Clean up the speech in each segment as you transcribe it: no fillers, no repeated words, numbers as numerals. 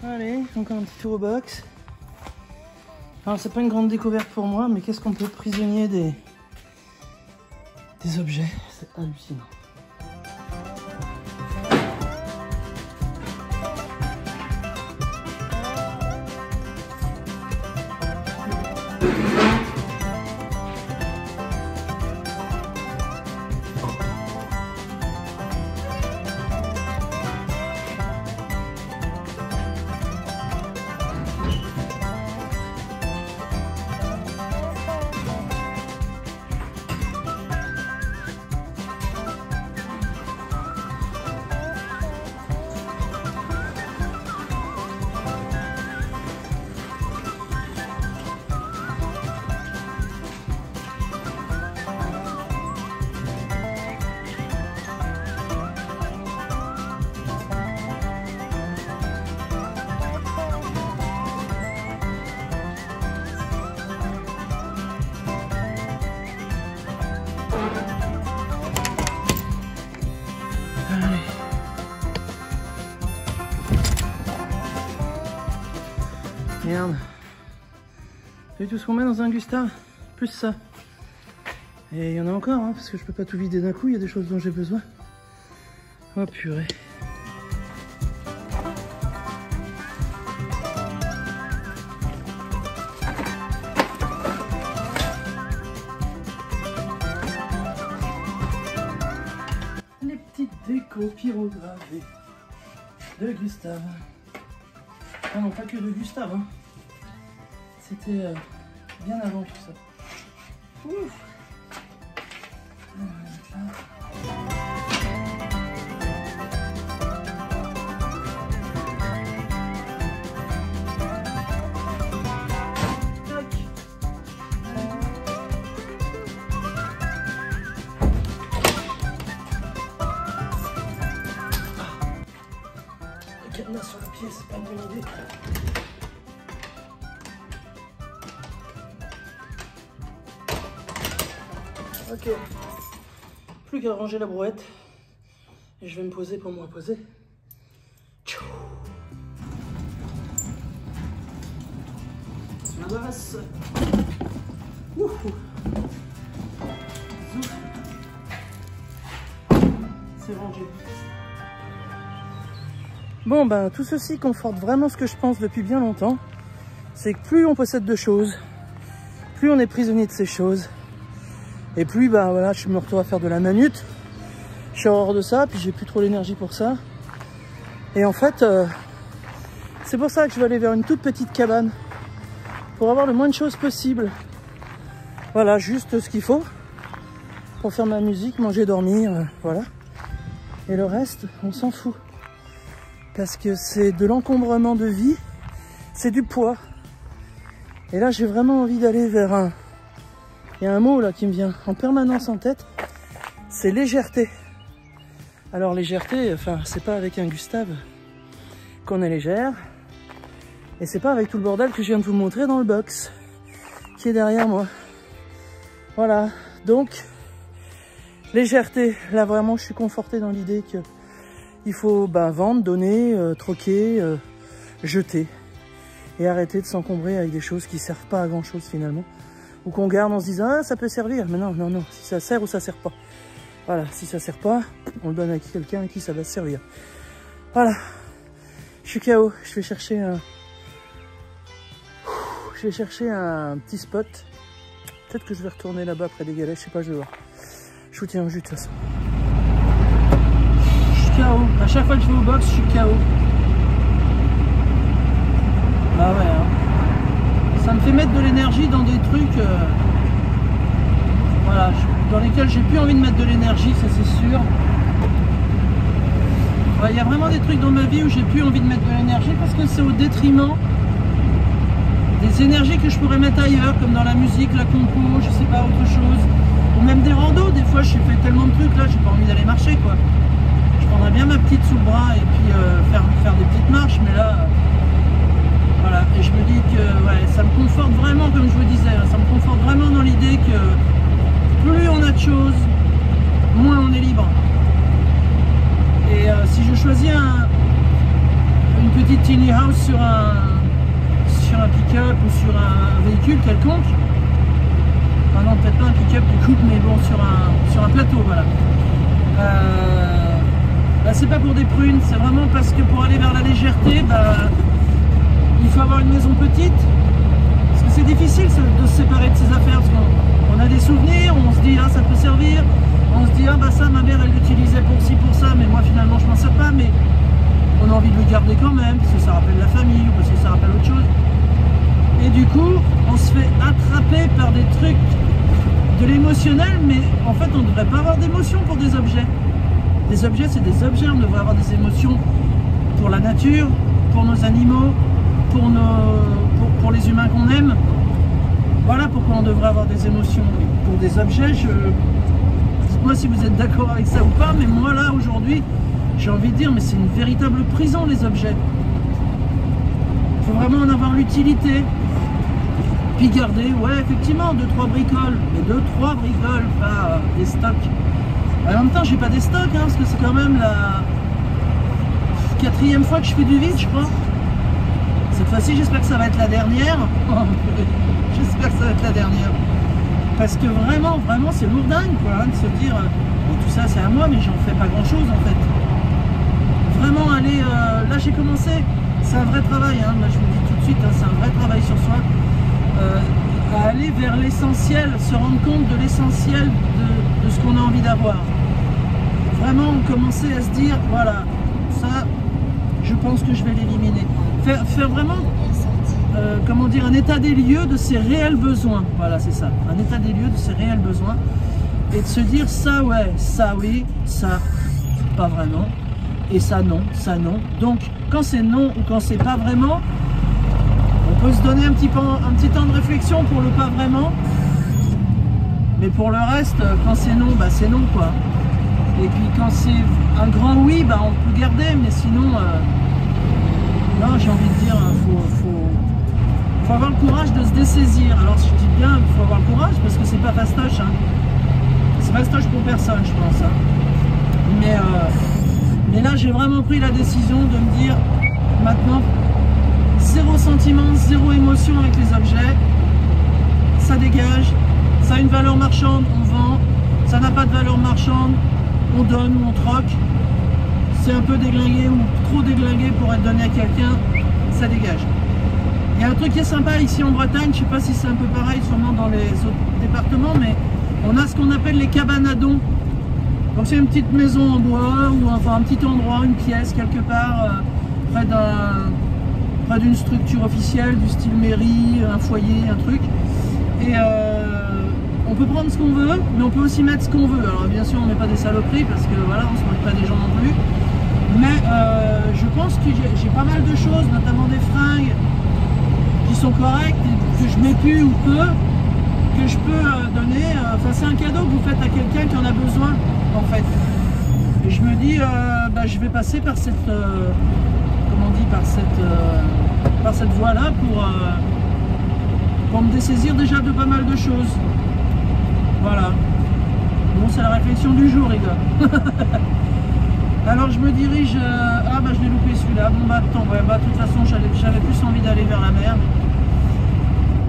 Allez, encore un petit tour au box. Alors c'est pas une grande découverte pour moi, mais qu'est-ce qu'on peut prisonnier des objets, c'est hallucinant. Merde. C'est tout ce qu'on met dans un Gustave, plus ça. Et il y en a encore, hein, parce que je peux pas tout vider d'un coup, il y a des choses dont j'ai besoin. Oh purée. Les petites décos pyrogravées de Gustave. Ah non, pas que de Gustave, hein. C'était bien avant tout ça. Ouf. Le cadenas sur le pied, c'est pas une bonne idée. Ok, plus qu'à ranger la brouette et je vais me poser pour me reposer. Tchou. La basse. C'est rangé. Bon ben tout ceci conforte vraiment ce que je pense depuis bien longtemps. C'est que plus on possède de choses, plus on est prisonnier de ces choses. Et puis bah voilà, je me retrouve à faire de la manute. Je suis hors de ça, puis j'ai plus trop l'énergie pour ça. Et en fait, c'est pour ça que je vais aller vers une toute petite cabane. Pour avoir le moins de choses possible. Voilà, juste ce qu'il faut. Pour faire ma musique, manger, dormir, voilà. Et le reste, on s'en fout. Parce que c'est de l'encombrement de vie, c'est du poids. Et là, j'ai vraiment envie d'aller vers un... Il y a un mot là qui me vient en permanence en tête, c'est légèreté. Alors légèreté, enfin c'est pas avec un Gustave qu'on est légère, et c'est pas avec tout le bordel que je viens de vous montrer dans le box qui est derrière moi. Voilà, donc légèreté, là vraiment je suis conforté dans l'idée que il faut vendre, donner, troquer, jeter, et arrêter de s'encombrer avec des choses qui servent pas à grand chose finalement. Ou qu'on garde en se disant ah ça peut servir, mais non, non, non, si ça sert ou ça sert pas. Voilà, si ça sert pas, on le donne à quelqu'un à qui ça va servir. Voilà, je suis KO, je vais chercher un petit spot. Peut-être que je vais retourner là-bas près des galets, je sais pas, je vais voir. Je vous tiens au jus de toute façon. Je suis KO, à chaque fois que je vais au box, je suis KO. Ah ouais, hein. Ça me fait mettre de l'énergie dans des trucs voilà, dans lesquels j'ai plus envie de mettre de l'énergie, ça c'est sûr. Il y a vraiment des trucs dans ma vie où j'ai plus envie de mettre de l'énergie parce que c'est au détriment des énergies que je pourrais mettre ailleurs, comme dans la musique, la compo, je sais pas, autre chose. Ou même des randos, des fois j'ai fait tellement de trucs là, j'ai pas envie d'aller marcher quoi. Je prendrais bien ma petite sous le bras et puis faire des petites marches, mais là... Voilà, et je me dis que ouais, ça me conforte vraiment, comme je vous disais, ça me conforte vraiment dans l'idée que plus on a de choses, moins on est libre. Et si je choisis une petite tiny house sur un pick-up ou sur un véhicule quelconque. Enfin non, peut-être pas un pick-up du coup, mais bon, sur un plateau, voilà. Bah, c'est pas pour des prunes, c'est vraiment parce que pour aller vers la légèreté, bah, il faut avoir une maison petite. Parce que c'est difficile de se séparer de ses affaires, parce qu'on a des souvenirs, on se dit ah ça peut servir, on se dit ah bah ça ma mère elle l'utilisait pour ci pour ça, mais moi finalement je m'en sers pas, mais on a envie de le garder quand même, parce que ça rappelle la famille ou parce que ça rappelle autre chose. Et du coup, on se fait attraper par des trucs de l'émotionnel, mais en fait on ne devrait pas avoir d'émotion pour des objets. Des objets, c'est des objets, on devrait avoir des émotions pour la nature, pour nos animaux, pour les humains qu'on aime. Voilà pourquoi on devrait avoir des émotions. Et pour des objets, dites-moi si vous êtes d'accord avec ça ou pas, mais moi là aujourd'hui, j'ai envie de dire, mais c'est une véritable prison les objets. Il faut vraiment en avoir l'utilité. Puis garder, ouais effectivement, 2-3 bricoles, mais 2-3 bricoles, pas des stocks. En même temps, j'ai pas des stocks, hein, parce que c'est quand même la 4e fois que je fais du vide, je crois. Cette fois-ci, j'espère que ça va être la dernière. J'espère que ça va être la dernière. Parce que vraiment, c'est lourdingue, quoi, hein, de se dire, bon, tout ça c'est à moi, mais j'en fais pas grand-chose, en fait. Vraiment, aller, là j'ai commencé, c'est un vrai travail, hein, là, je vous le dis tout de suite, hein, c'est un vrai travail sur soi. À aller vers l'essentiel, se rendre compte de l'essentiel de ce qu'on a envie d'avoir. Vraiment commencer à se dire, voilà, ça, je pense que je vais l'éliminer. Faire vraiment, comment dire, un état des lieux de ses réels besoins. Voilà, c'est ça, un état des lieux de ses réels besoins. Et de se dire, ça ouais, ça oui, ça pas vraiment, et ça non, ça non. Donc, quand c'est non ou quand c'est pas vraiment, on peut se donner un petit temps de réflexion pour le pas vraiment, mais pour le reste, quand c'est non, bah c'est non quoi. Et puis quand c'est un grand oui, bah on peut garder, mais sinon, non, j'ai envie de dire, faut avoir le courage de se dessaisir. Alors je dis bien, il faut avoir le courage parce que c'est pas fastoche, hein. C'est fastoche pour personne, je pense. Hein. Mais là, j'ai vraiment pris la décision de me dire, maintenant, zéro sentiment, zéro émotion avec les objets, ça dégage, ça a une valeur marchande, on vend, ça n'a pas de valeur marchande, on donne ou on troque, c'est un peu déglingué ou trop déglingué pour être donné à quelqu'un, ça dégage. Il y a un truc qui est sympa ici en Bretagne, je ne sais pas si c'est un peu pareil sûrement dans les autres départements, mais on a ce qu'on appelle les cabanes à dons. Donc c'est une petite maison en bois ou enfin un petit endroit, une pièce quelque part près d'une structure officielle du style mairie, un foyer, un truc. Et on peut prendre ce qu'on veut, mais on peut aussi mettre ce qu'on veut. Alors bien sûr on ne met pas des saloperies parce que voilà, on ne se moque pas des gens non plus. Mais je pense que j'ai pas mal de choses, notamment des fringues qui sont correctes, que je mets plus ou peu, que je peux donner. Enfin c'est un cadeau que vous faites à quelqu'un qui en a besoin en fait. Et je me dis, bah, je vais passer par cette, comment on dit, par cette voie-là pour me dessaisir déjà de pas mal de choses. Voilà. Bon, c'est la réflexion du jour, les gars. Alors je me dirige, ah bah je l'ai loupé celui-là. Bon bah attends, ouais, bah de toute façon j'avais plus envie d'aller vers la mer.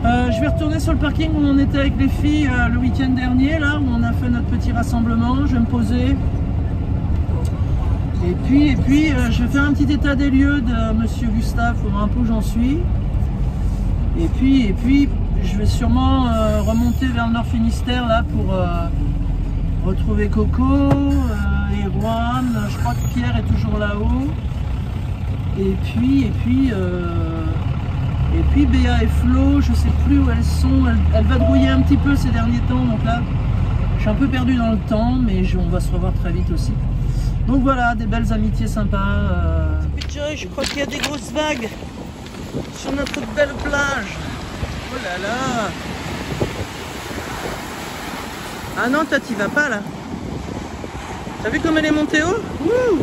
Je vais retourner sur le parking où on était avec les filles le week-end dernier, là où on a fait notre petit rassemblement. Je vais me poser. Et puis je vais faire un petit état des lieux de Monsieur Gustave pour voir un peu où j'en suis. Et puis je vais sûrement remonter vers le Nord Finistère là pour retrouver Coco et Juan. Je crois que Pierre est toujours là-haut. Et puis Béa et Flo, je sais plus où elles sont. Elles vadrouillaient un petit peu ces derniers temps, donc là je suis un peu perdu dans le temps, mais on va se revoir très vite aussi. Donc voilà, des belles amitiés sympas. Je crois qu'il y a des grosses vagues sur notre belle plage. Oh là là. Ah non, toi t'y vas pas là. T'as vu comme elle est montée haut? Wouh.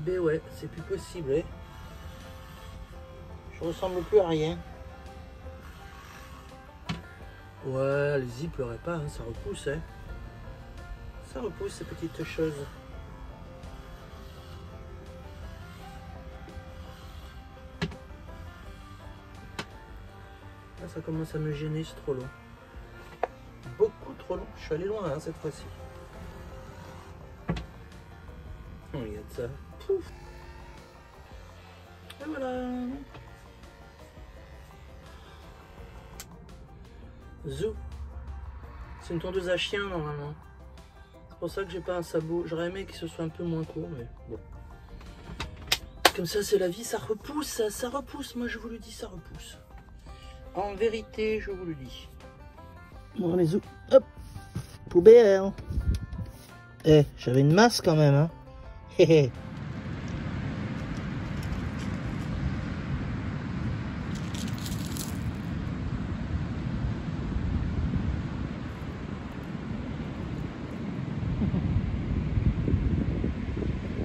ben ouais, c'est plus possible. Hein. Je ressemble plus à rien. Ouais, allez-y, pleurez pas, hein, ça repousse. Hein. Ça repousse ces petites choses. Là, ça commence à me gêner, c'est trop long. Beaucoup trop long. Je suis allé loin hein, cette fois-ci. Oh, regarde ça. Pouf. Et voilà. Zou. C'est une tondeuse à chien normalement. C'est pour ça que j'ai pas un sabot. J'aurais aimé que ce soit un peu moins court, mais bon. Comme ça, c'est la vie, ça repousse, ça repousse. Moi, je vous le dis, ça repousse. En vérité, je vous le dis. Bon, les zou. Hop. Poubelle. Eh, j'avais une masse quand même, hein. Hé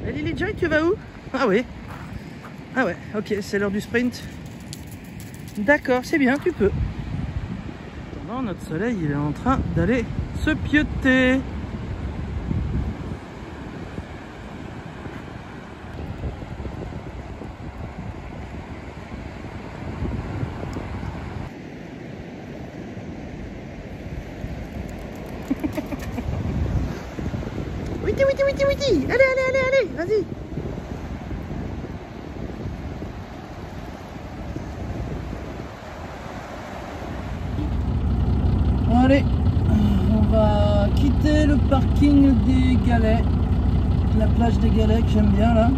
Et Lily Joy, tu vas où? Ah oui. Ah ouais, ok, c'est l'heure du sprint. D'accord, c'est bien, tu peux. Attends, notre soleil, il est en train d'aller se pieuter. Witi, witi, witi, witi. Allez, allez, allez, allez, vas-y. Allez, on va quitter le parking des Galets, la plage des Galets que j'aime bien là.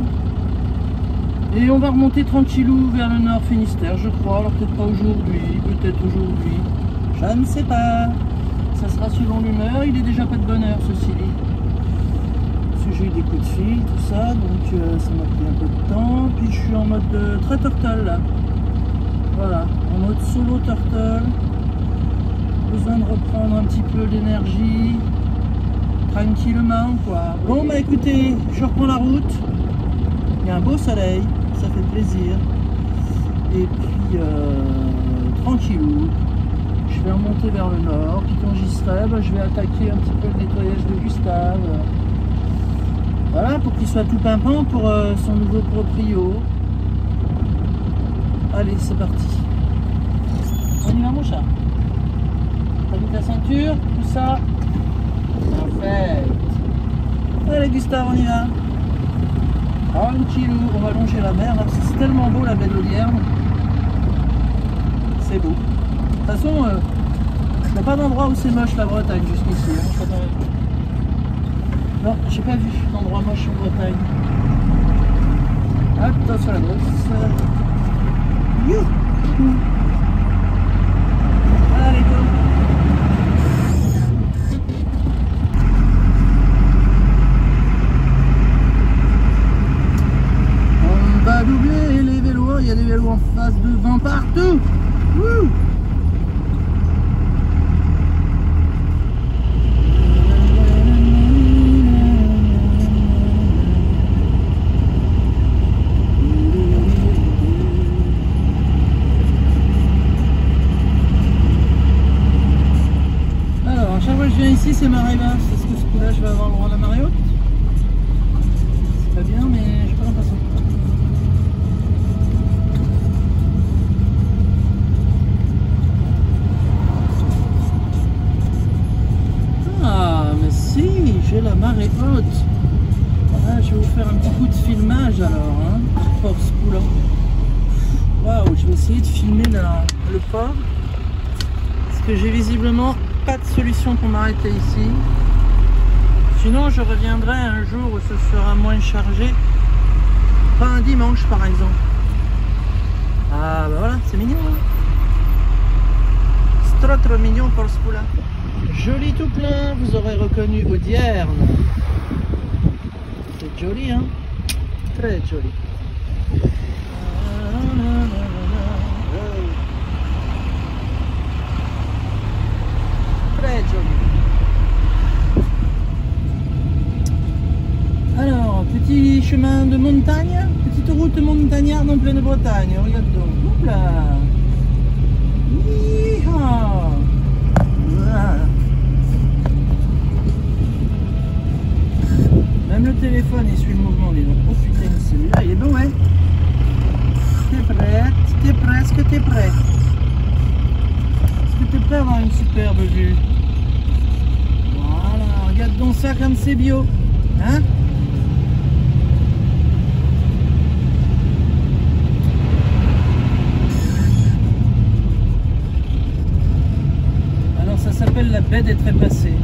Et on va remonter tranquillou vers le nord Finistère, je crois. Alors peut-être pas aujourd'hui, peut-être aujourd'hui. Je ne sais pas. Ça sera suivant l'humeur. Il est déjà pas de bonne heure, ceci dit. Parce que j'ai eu des coups de fil, tout ça. Donc ça m'a pris un peu de temps. Puis je suis en mode très turtle là. Voilà, en mode solo turtle. Besoin de reprendre un petit peu d'énergie. Tranquillement quoi. Bon bah écoutez, je reprends la route. Il y a un beau soleil, ça fait plaisir. Et puis tranquillou, je vais remonter vers le nord. Puis quand j'y serai, bah, je vais attaquer un petit peu le nettoyage de Gustave. Voilà, pour qu'il soit tout pimpant pour son nouveau proprio. Allez, c'est parti. On y va mon chat. T'as mis ta ceinture, tout ça. Parfait. Allez Gustave, on y va. Tranquillou, on va longer la mer, là, parce que c'est tellement beau la baie de l'Olierne. C'est beau. De toute façon, il n'y a pas d'endroit où c'est moche la Bretagne jusqu'ici. Hein. Non, j'ai pas vu d'endroit moche en Bretagne. Attention à la brosse. Youhou. Allez, go. On va doubler les vélos, il y a des vélos en face, devant, partout. Wouh. Ici c'est marée basse, est-ce que ce coup là je vais avoir le droit à la marée haute? C'est pas bien mais j'ai pas l'impression. Ah mais si, j'ai la marée haute. Ah, je vais vous faire un petit coup de filmage alors, hein, pour ce coup là. Waouh, je vais essayer de filmer le port. Parce que j'ai visiblement pas de solution pour m'arrêter ici. Sinon je reviendrai un jour où ce sera moins chargé. Pas un dimanche par exemple. Ah bah voilà, c'est mignon hein. C'est trop trop mignon pour ce coup là. Joli tout plein, vous aurez reconnu Audierne. C'est joli hein. Très joli. Très joli. Alors, petit chemin de montagne, petite route montagnarde en pleine Bretagne. Regarde donc. Hop là. Hi-ha. Voilà. Même le téléphone il suit le mouvement, dis donc. Oh putain, celui-là il est beau, ouais. T'es prête? T'es prêt? Est-ce que t'es prêt? Est-ce que t'es prêt à avoir une superbe vue? Voilà, regarde donc ça comme c'est bio. Hein? Alors ça s'appelle la baie des Trépassés.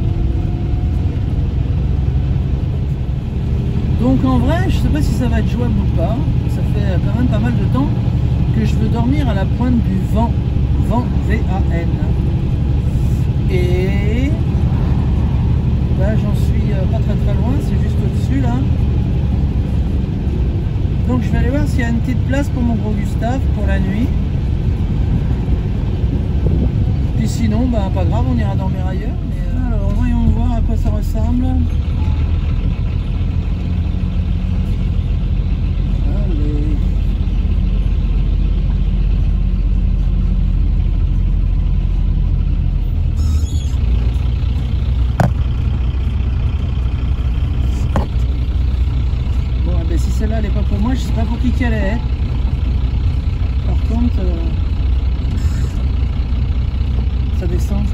Donc en vrai, je sais pas si ça va être jouable ou pas. Ça fait quand même pas mal de temps que je veux dormir à la pointe du vent. Vent, V-A-N. Et là j'en suis pas très loin, c'est juste au-dessus là. Donc je vais aller voir s'il y a une petite place pour mon gros Gustave pour la nuit. Puis sinon, bah pas grave, on ira dormir ailleurs. Mais, alors voyons voir à quoi ça ressemble. Allez. Bon, ben si celle-là elle est pas pour moi, je sais pas pour qui qu'elle est. Par contre, ça descend.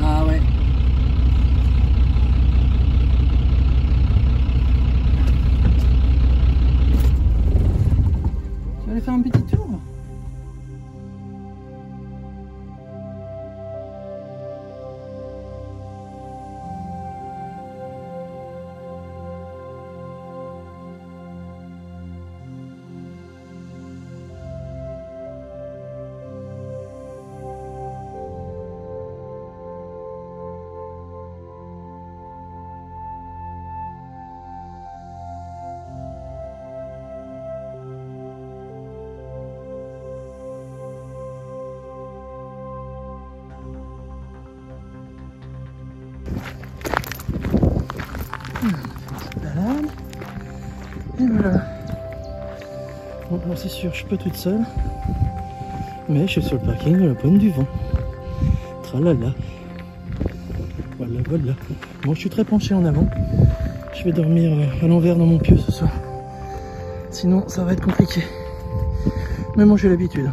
Ah ouais. Tu vas aller faire un petit tour? Balade. Et voilà. Bon, alors c'est sûr, je suis pas toute seule. Mais je suis sur le parking de la pointe du vent. Tralala. Voilà, voilà. Bon, je suis très penché en avant. Je vais dormir à l'envers dans mon pieu ce soir. Sinon, ça va être compliqué. Mais moi, j'ai l'habitude.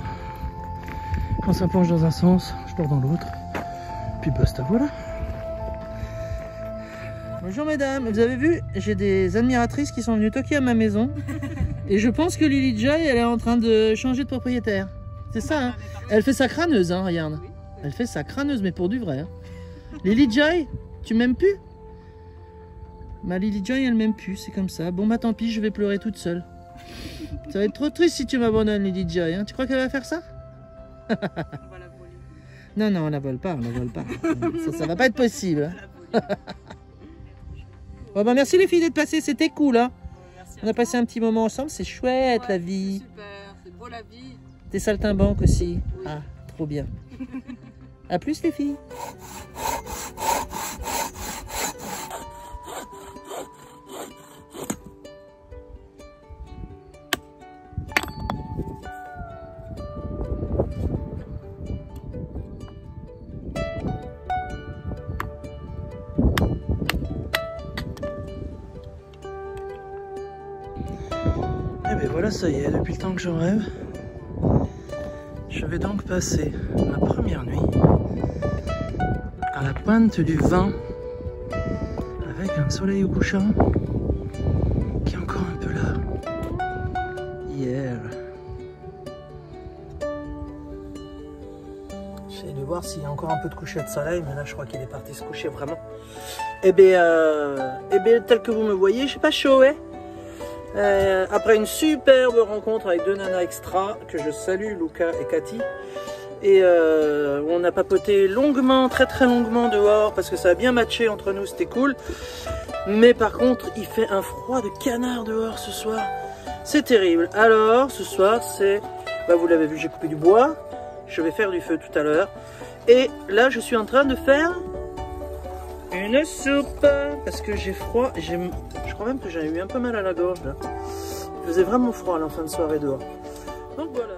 Quand ça penche dans un sens, je dors dans l'autre. Puis basta, voilà. Bonjour mesdames, vous avez vu, j'ai des admiratrices qui sont venues toquer à ma maison. Et je pense que Lily Joy, elle est en train de changer de propriétaire. C'est ça, hein? Elle fait sa crâneuse, hein, regarde. Elle fait sa crâneuse, mais pour du vrai. Hein. Lily Joy, tu m'aimes plus? Ma Lily Joy, elle m'aime plus, c'est comme ça. Bon bah tant pis, je vais pleurer toute seule. Ça va être trop triste si tu m'abandonnes, Lily Joy. Hein. Tu crois qu'elle va faire ça? On va la voler. Non, non, on la vole pas, on la vole pas. Ça va pas être possible. Hein. Bon bah merci les filles d'être passées, c'était cool. Hein. On a passé un petit moment ensemble, c'est chouette la vie. Super, c'est beau la vie. T'es saltimbanque aussi. Oui. Ah, trop bien. À plus les filles. Et bien voilà, ça y est, depuis le temps que j'en rêve, je vais donc passer ma première nuit à la pointe du vent avec un soleil au couchant qui est encore un peu là. Yeah. J'essaie de voir s'il y a encore un peu de coucher de soleil, mais là je crois qu'il est parti se coucher vraiment. Et bien, tel que vous me voyez, je suis pas chaud, ouais. Après une superbe rencontre avec deux nanas extra que je salue, Luca et Cathy, et on a papoté longuement, très longuement dehors parce que ça a bien matché entre nous, c'était cool. Mais par contre il fait un froid de canard dehors ce soir, c'est terrible. Alors ce soir c'est, bah, vous l'avez vu, j'ai coupé du bois, Je vais faire du feu tout à l'heure. Et là, je suis en train de faire une soupe. Parce que j'ai froid. Je crois même que j'ai eu un peu mal à la gorge là. Il faisait vraiment froid à la fin de soirée dehors. Donc voilà.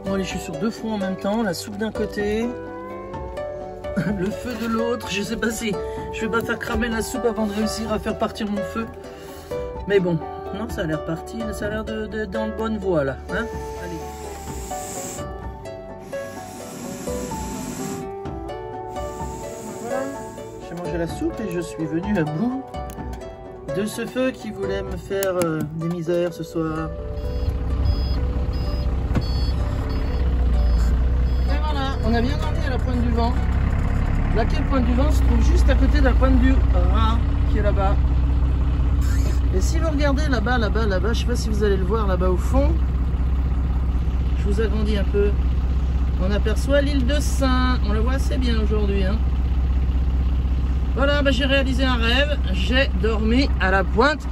Bon allez, je suis sur 2 fronts en même temps. La soupe d'un côté. Le feu de l'autre. Je sais pas si je vais pas faire cramer la soupe avant de réussir à faire partir mon feu. Mais bon, non, ça a l'air parti. Ça a l'air de dans de bonne voie là. Hein, allez. Voilà. J'ai mangé la soupe et je suis venu à bout de ce feu qui voulait me faire des misères ce soir. Et voilà, on a bien dormi à la pointe du vent. Laquelle pointe du vent se trouve juste à côté de la pointe du Rhin qui est là-bas. Et si vous regardez là-bas, je sais pas si vous allez le voir là-bas au fond, je vous agrandis un peu, on aperçoit l'île de Sein, on le voit assez bien aujourd'hui. Hein. Voilà, bah, j'ai réalisé un rêve, j'ai dormi à la pointe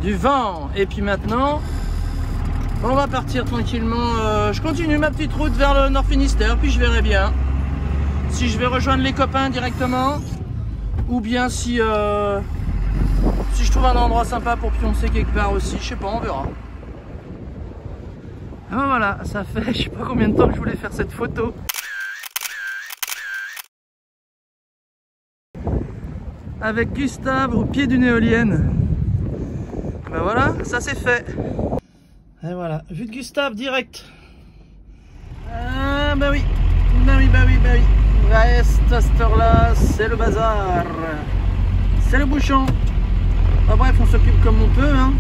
du vent. Et puis maintenant, on va partir tranquillement, je continue ma petite route vers le Nord Finistère, puis je verrai bien. Si je vais rejoindre les copains directement ou bien si je trouve un endroit sympa pour pioncer quelque part aussi, je sais pas, on verra. Ah, voilà, ça fait je sais pas combien de temps que je voulais faire cette photo. Avec Gustave au pied d'une éolienne. Ben voilà, ça c'est fait. Et voilà, vue de Gustave direct. Ah bah oui, bah oui. Reste à cette heure-là, c'est le bazar. C'est le bouchon. Enfin bref, on s'occupe comme on peut. Hein.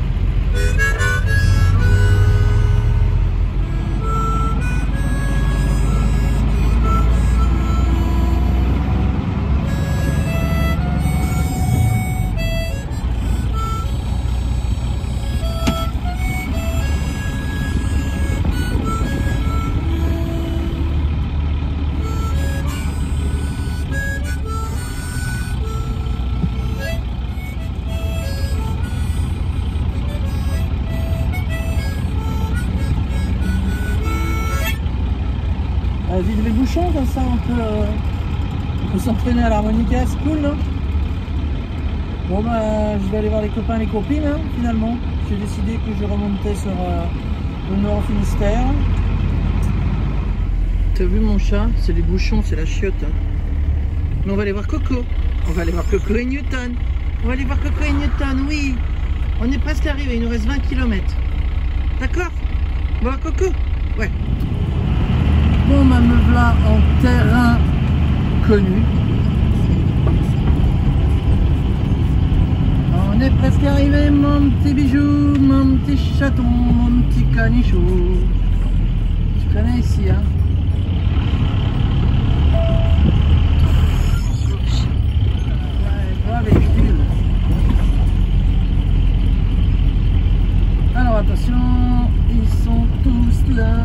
Vive les bouchons, comme ça on peut s'entraîner à l'harmonica, c'est cool, non? Bon bah je vais aller voir les copains et les copines, hein, finalement. J'ai décidé que je remontais sur le Nord Finistère. T'as vu mon chat? C'est les bouchons, c'est la chiotte. Hein. Mais on va aller voir Coco. On va aller voir Coco et Newton. On va aller voir Coco et Newton, oui. On est presque arrivé, il nous reste 20 km. D'accord? On va voir Coco? Ouais. Bon, bah me voilà en terrain connu. On est presque arrivé, mon petit bijou, mon petit chaton, mon petit canichou. Tu connais ici, hein? Ouais, véhicule. Alors attention, ils sont tous là.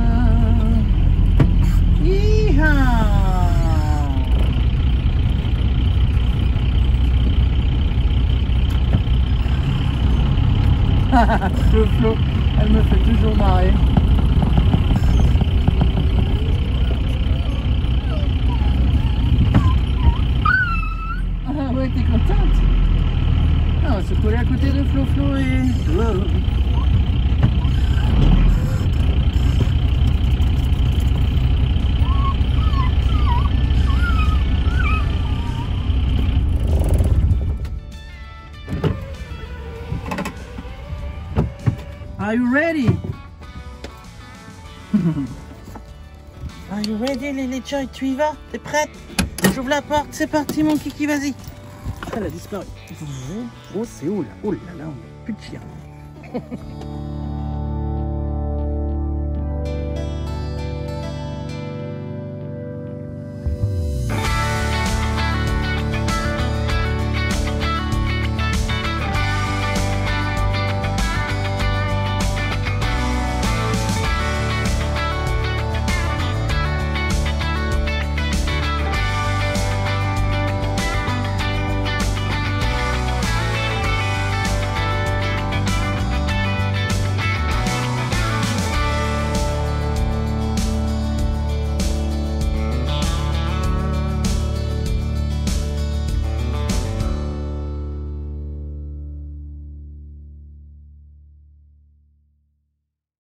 Flo, elle me fait toujours marrer. Ah ouais, t'es contente? Ah, on va se coller à côté de Flo et... Wow. Are you ready? Are you ready, Lily Joy? Tu y vas? T'es prête? J'ouvre la porte, c'est parti mon kiki, vas-y. Elle a disparu. Oh, c'est où là? Oh là là, on n'a plus de chien.